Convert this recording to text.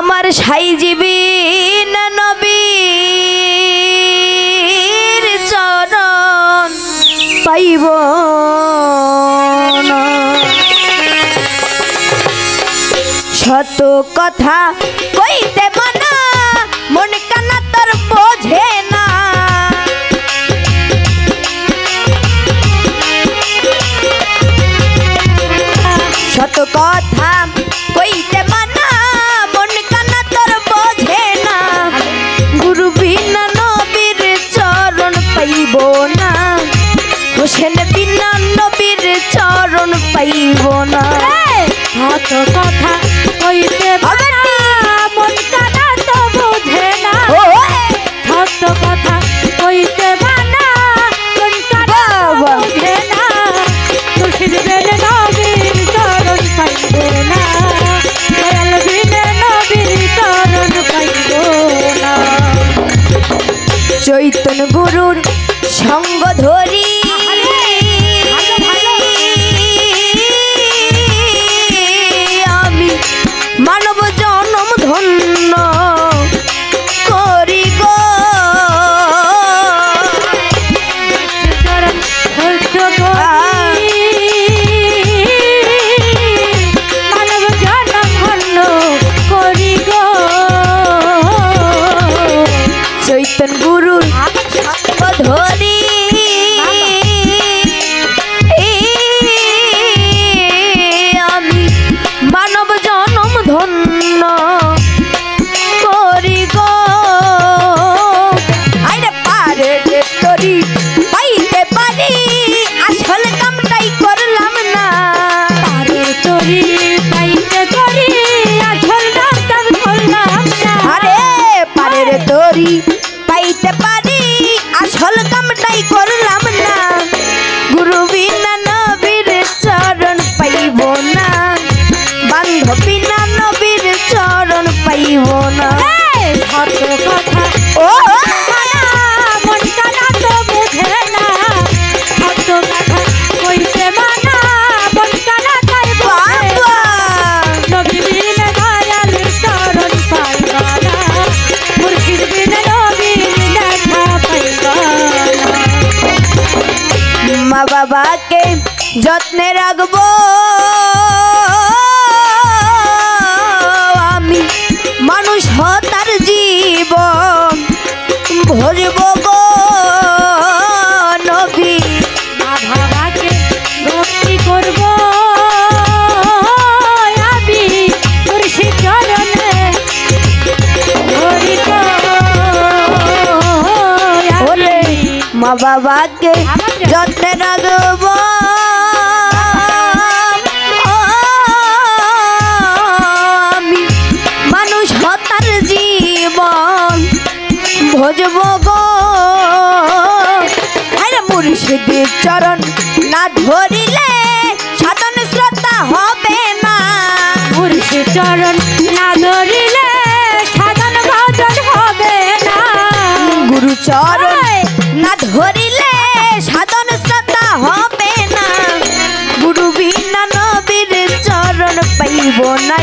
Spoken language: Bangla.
আমার সাইজিবি না নবীর চরণ পাইব না। শত কথা কইতে মানা মন কানা তোর বোঝে না। শত কথা কইতে মানা মন কানা তোর বোঝে না। গুরু বিনা নবীর চরণ পাইব না। হোসেন বিনা নবীর চরণ পাইব না। শত কথা কইতে মানা মন কানা তো বোঝে না। শত কথা কইতে মানা মন কানা বোঝে না। মুর্শিদ বিনে নবীর চরণ পাইব না। দয়াল বিনে নবীর চরণ পাইব না। চৈতন্য গুরুর সঙ্গ ধরি আমি মানব জনম ধন্য করি গো। মানব জনম ধন্য করি গো। চৈতন্য গুরুর সঙ্গ ধরি আমি মানব জনম ধন্য করি গো। আরে পারে যে তরি পাইতে পারি আসল কামটাই করলাম না। পারে তরি পাইতে করি আসল কাম করলাম না। আরে পারে রে তরি পাইতে পারি আসল কামটাই করলাম না। গুরু বিনা নবীর চরণ পাইব না। বান্ধব বিনা নবীর চরণ পাইব না। শত কথা ও মানা মন কানা তো বোঝে না। শত কথা কইতে মানা মন কানা তাই বোঝে না। বাবা নবী বিনে দয়াল চরণ পাইব না। মুর্শিদ বিনে নবীর দেখা পাইব না। মা বাবাকে যত্নে রাখবো আমি মানুষ হতার জীবন ভজব গো নবী। মা বাবাকে ভক্তি করব আমি মুর্শিদ চরণে ধরিব ওরে আমি। মা বাবাকে যত্নে রাখবো আমি মানুষ হতার জীবন ভজব গো। আরে মুর্শিদের চরণ না ধরিলে সাধন শ্রদ্ধা হবে না। মুর্শিদ চরণ না ধরিলে সাধন ভজন হবে না। গুরু চরণ না ধরিলে সাধন শ্রদ্ধা হবে না। গুরু বিনা নবীর চরণ পাইব না